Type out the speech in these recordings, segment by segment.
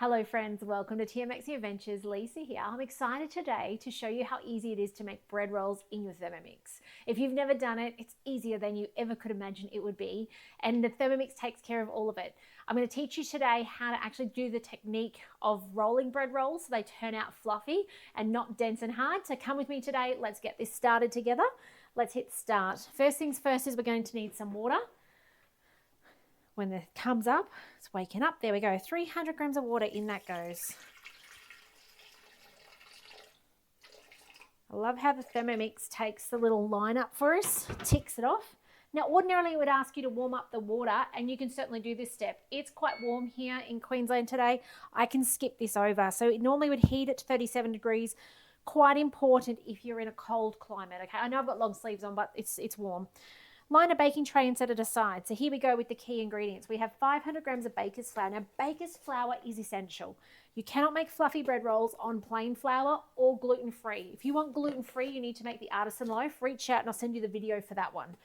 Hello friends, welcome to TM7 Adventures. Lisa here. I'm excited today to show you how easy it is to make bread rolls in your Thermomix. If you've never done it, it's easier than you ever could imagine it would be, and the Thermomix takes care of all of it. I'm going to teach you today how to actually do the technique of rolling bread rolls so they turn out fluffy and not dense and hard. So come with me today, let's get this started together. Let's hit start. First things first is we're going to need some water. When it comes up, it's waking up. There we go. 300 grams of water, in that goes. I love how the Thermomix takes the little line up for us, ticks it off. Now, ordinarily it would ask you to warm up the water, and you can certainly do this step. It's quite warm here in Queensland today. I can skip this over. So it normally would heat at 37 degrees. Quite important if you're in a cold climate, okay? I know I've got long sleeves on, but it's warm. Line a baking tray and set it aside. So here we go with the key ingredients. We have 500 grams of baker's flour. Now, baker's flour is essential. You cannot make fluffy bread rolls on plain flour or gluten-free. If you want gluten-free, you need to make the artisan loaf. Reach out and I'll send you the video for that one.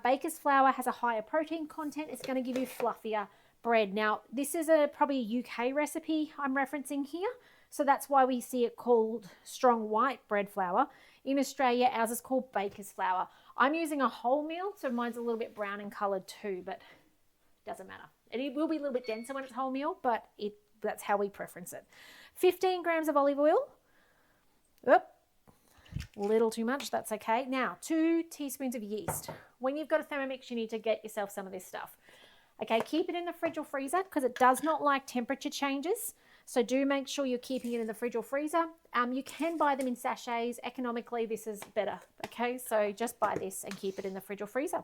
Baker's flour has a higher protein content. It's going to give you fluffier bread. Now, this is probably a UK recipe I'm referencing here. So that's why we see it called strong white bread flour. In Australia, ours is called baker's flour. I'm using a wholemeal, so mine's a little bit brown in colour too, but it doesn't matter. It will be a little bit denser when it's wholemeal, but that's how we preference it. 15 grams of olive oil. Oop, a little too much, that's okay. Now, 2 teaspoons of yeast. When you've got a Thermomix, you need to get yourself some of this stuff. Okay, keep it in the fridge or freezer because it does not like temperature changes. So do make sure you're keeping it in the fridge or freezer. You can buy them in sachets. Economically, this is better. Okay, so just buy this and keep it in the fridge or freezer.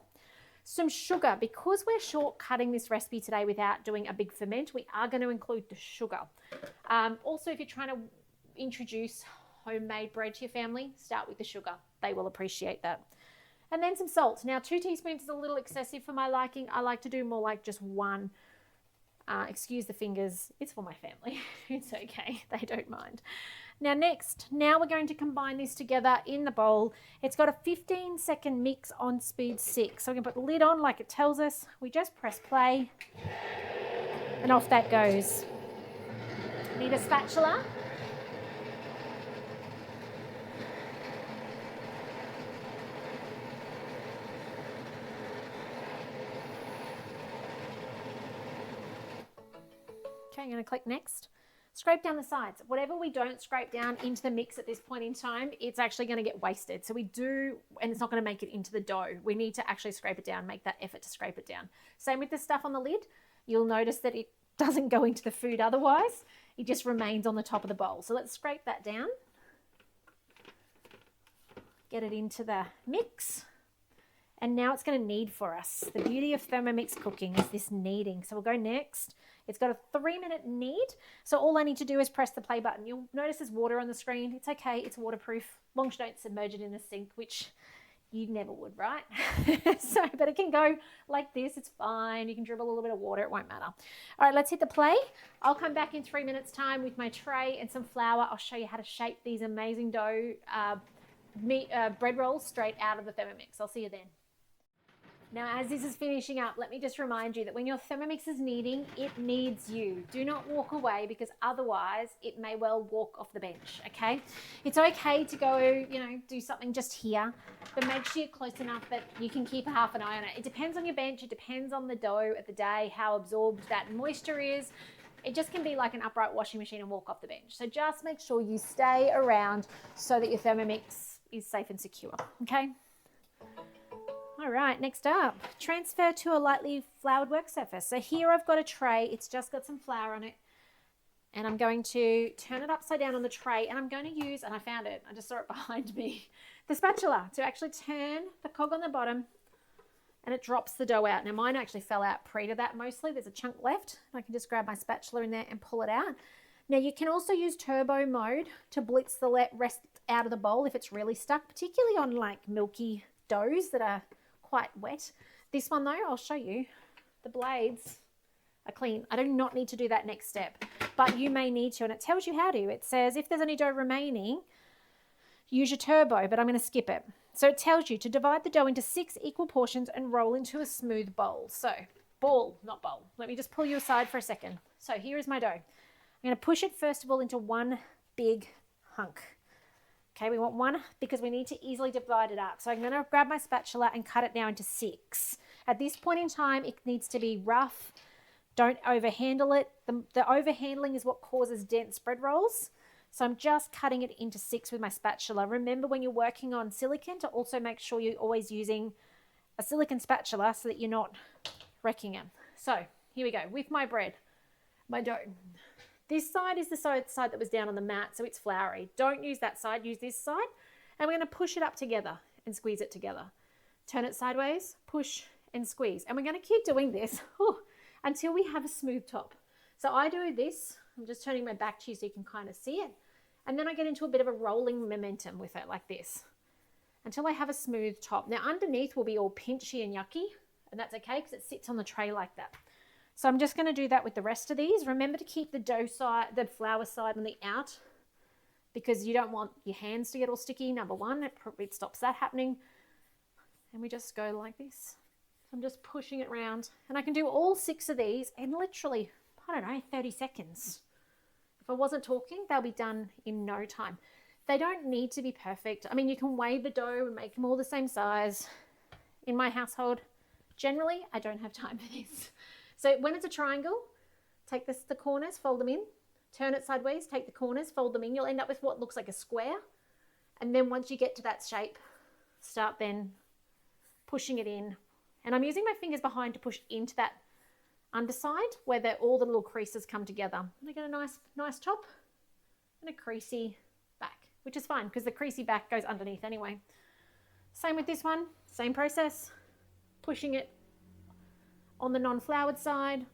Some sugar. Because we're shortcutting this recipe today without doing a big ferment, we are going to include the sugar. Also, if you're trying to introduce homemade bread to your family, start with the sugar. They will appreciate that. And then some salt. Now, 2 teaspoons is a little excessive for my liking. I like to do more like just 1. Excuse the fingers, it's for my family. It's okay, they don't mind. Now we're going to combine this together in the bowl. It's got a 15-second mix on speed 6. So we can put the lid on like it tells us. We just press play and off that goes. Need a spatula. Okay, I'm going to click next. Scrape down the sides. Whatever we don't scrape down into the mix at this point in time, it's actually going to get wasted. So and it's not going to make it into the dough. We need to actually scrape it down, make that effort to scrape it down. Same with the stuff on the lid. You'll notice that it doesn't go into the food otherwise. It just remains on the top of the bowl. So let's scrape that down. Get it into the mix. And now it's going to knead for us. The beauty of Thermomix cooking is this kneading. So we'll go next. It's got a 3-minute knead. So all I need to do is press the play button. You'll notice there's water on the screen. It's okay. It's waterproof. As long as you don't submerge it in the sink, which you never would, right? But it can go like this. It's fine. You can dribble a little bit of water. It won't matter. All right, let's hit the play. I'll come back in 3 minutes time with my tray and some flour. I'll show you how to shape these amazing dough bread rolls straight out of the Thermomix. I'll see you then. Now, as this is finishing up, let me just remind you that when your Thermomix is kneading, it needs you. Do not walk away because otherwise it may well walk off the bench, okay? It's okay to go, do something just here, but make sure you're close enough that you can keep half an eye on it. It depends on your bench. It depends on the dough at the day, how absorbed that moisture is. It just can be like an upright washing machine and walk off the bench. So just make sure you stay around so that your Thermomix is safe and secure, okay? All right, next up, transfer to a lightly floured work surface. So here I've got a tray. It's just got some flour on it. And I'm going to turn it upside down on the tray. And I'm going to use, and I found it, I just saw it behind me, the spatula to actually turn the cog on the bottom and it drops the dough out. Now mine actually fell out pre to that mostly. There's a chunk left. I can just grab my spatula in there and pull it out. Now you can also use turbo mode to blitz the rest out of the bowl if it's really stuck, particularly on like milky doughs that are quite wet. This one though, I'll show you, the blades are clean. I do not need to do that next step, but you may need to, and it tells you how to. It says if there's any dough remaining, use your turbo, but I'm going to skip it. So it tells you to divide the dough into 6 equal portions and roll into a smooth bowl. So ball, not bowl. Let me just pull you aside for a second. So here is my dough. I'm going to push it first of all into one big hunk. Okay, we want one because we need to easily divide it up. So I'm going to grab my spatula and cut it now into 6. At this point in time, it needs to be rough. Don't overhandle it. The overhandling is what causes dense bread rolls. So I'm just cutting it into 6 with my spatula. Remember when you're working on silicone to also make sure you're always using a silicone spatula so that you're not wrecking it. So here we go with my bread, my dough. This side is the side that was down on the mat, so it's floury. Don't use that side, use this side. And we're going to push it up together and squeeze it together. Turn it sideways, push and squeeze. And we're going to keep doing this until we have a smooth top. So I do this. I'm just turning my back to you so you can kind of see it. And then I get into a bit of a rolling momentum with it like this until I have a smooth top. Now underneath will be all pinchy and yucky, and that's okay because it sits on the tray like that. So I'm just going to do that with the rest of these. Remember to keep the dough side, the flour side on the out because you don't want your hands to get all sticky. Number one, it stops that happening. And we just go like this. I'm just pushing it around. And I can do all 6 of these in literally, I don't know, 30 seconds. If I wasn't talking, they'll be done in no time. They don't need to be perfect. I mean, you can weigh the dough and make them all the same size. In my household, generally, I don't have time for this. So when it's a triangle, take the corners, fold them in, turn it sideways, take the corners, fold them in. You'll end up with what looks like a square. And then once you get to that shape, start then pushing it in. And I'm using my fingers behind to push into that underside where all the little creases come together. And I get a nice top and a creasy back, which is fine because the creasy back goes underneath anyway. Same with this one, same process, pushing it on the non-floured side.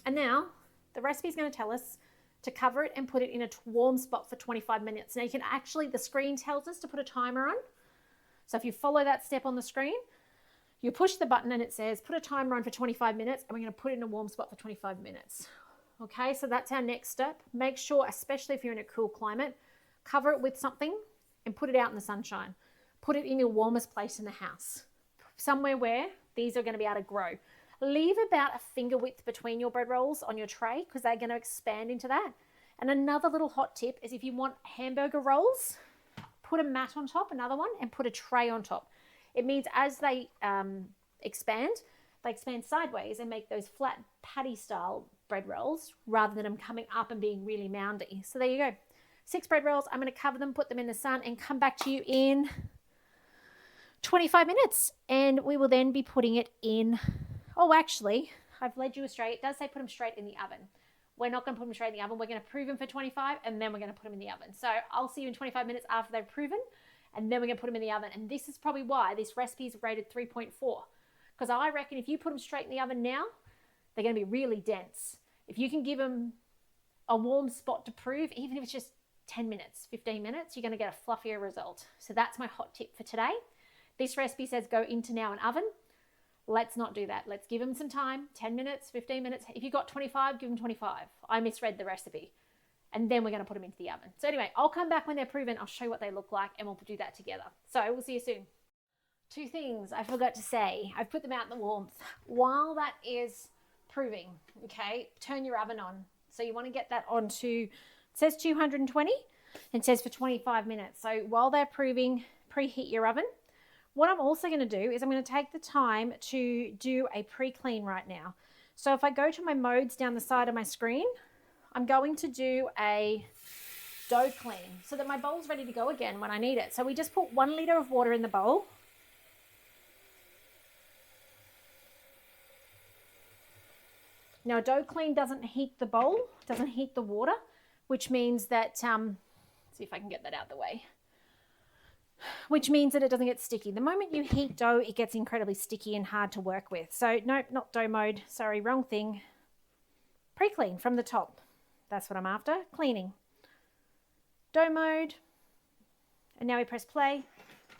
And now the recipe is going to tell us to cover it and put it in a warm spot for 25 minutes. Now you can actually, the screen tells us to put a timer on. So if you follow that step on the screen, you push the button and it says put a timer on for 25 minutes and we're going to put it in a warm spot for 25 minutes. Okay, so that's our next step. Make sure, especially if you're in a cool climate, cover it with something and put it out in the sunshine. Put it in your warmest place in the house, somewhere where these are going to be able to grow. Leave about a finger width between your bread rolls on your tray because they're going to expand into that. And another little hot tip is if you want hamburger rolls, put a mat on top, another one, and put a tray on top. It means as they expand sideways and make those flat patty style bread rolls rather than them coming up and being really moundy. So there you go. 6 bread rolls. I'm going to cover them, put them in the sun and come back to you in 25 minutes. And we will then be putting it in. Oh, actually, I've led you astray. It does say put them straight in the oven. We're not going to put them straight in the oven. We're going to prove them for 25 and then we're going to put them in the oven. So I'll see you in 25 minutes after they've proven and then we're going to put them in the oven. And this is probably why this recipe is rated 3.4 because I reckon if you put them straight in the oven now, they're going to be really dense. If you can give them a warm spot to prove, even if it's just 10 minutes, 15 minutes, you're going to get a fluffier result. So that's my hot tip for today. This recipe says go into now an oven. Let's not do that. Let's give them some time, 10 minutes, 15 minutes. If you've got 25, give them 25. I misread the recipe. And then we're going to put them into the oven. So anyway, I'll come back when they're proven. I'll show you what they look like and we'll do that together. So we'll see you soon. 2 things I forgot to say. I've put them out in the warmth. While that is proving, okay, turn your oven on. So you want to get that onto, it says 220 and it says for 25 minutes. So while they're proving, preheat your oven. What I'm also going to do is I'm going to take the time to do a pre-clean right now. So if I go to my modes down the side of my screen, I'm going to do a dough clean so that my bowl's ready to go again when I need it. So we just put 1 liter of water in the bowl. Now dough clean doesn't heat the bowl, doesn't heat the water, which means that, see if I can get that out of the way. Which means that it doesn't get sticky. The moment you heat dough, it gets incredibly sticky and hard to work with. So no, not dough mode. Sorry, wrong thing. Pre-clean from the top. That's what I'm after. Cleaning. Dough mode. And now we press play.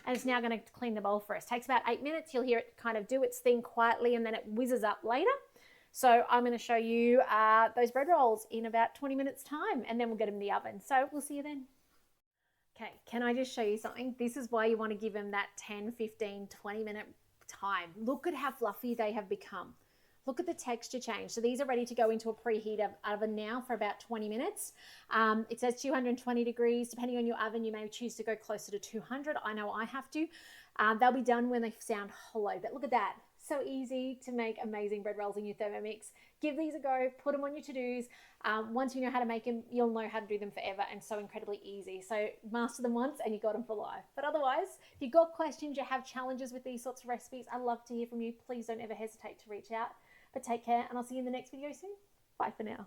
And it's now going to clean the bowl for us. Takes about 8 minutes. You'll hear it kind of do its thing quietly and then it whizzes up later. So I'm going to show you those bread rolls in about 20 minutes time and then we'll get them in the oven. So we'll see you then. Okay, can I just show you something? This is why you want to give them that 10, 15, 20 minute time. Look at how fluffy they have become. Look at the texture change. So these are ready to go into a preheat oven now for about 20 minutes. It says 220 degrees. Depending on your oven, you may choose to go closer to 200. I know I have to. They'll be done when they sound hollow, but look at that. So easy to make amazing bread rolls in your Thermomix. Give these a go, put them on your to-dos. Once you know how to make them, you'll know how to do them forever, and so incredibly easy. So master them once and you got them for life. But otherwise, if you've got questions, you have challenges with these sorts of recipes, I'd love to hear from you. Please don't ever hesitate to reach out. But take care, and I'll see you in the next video soon. Bye for now.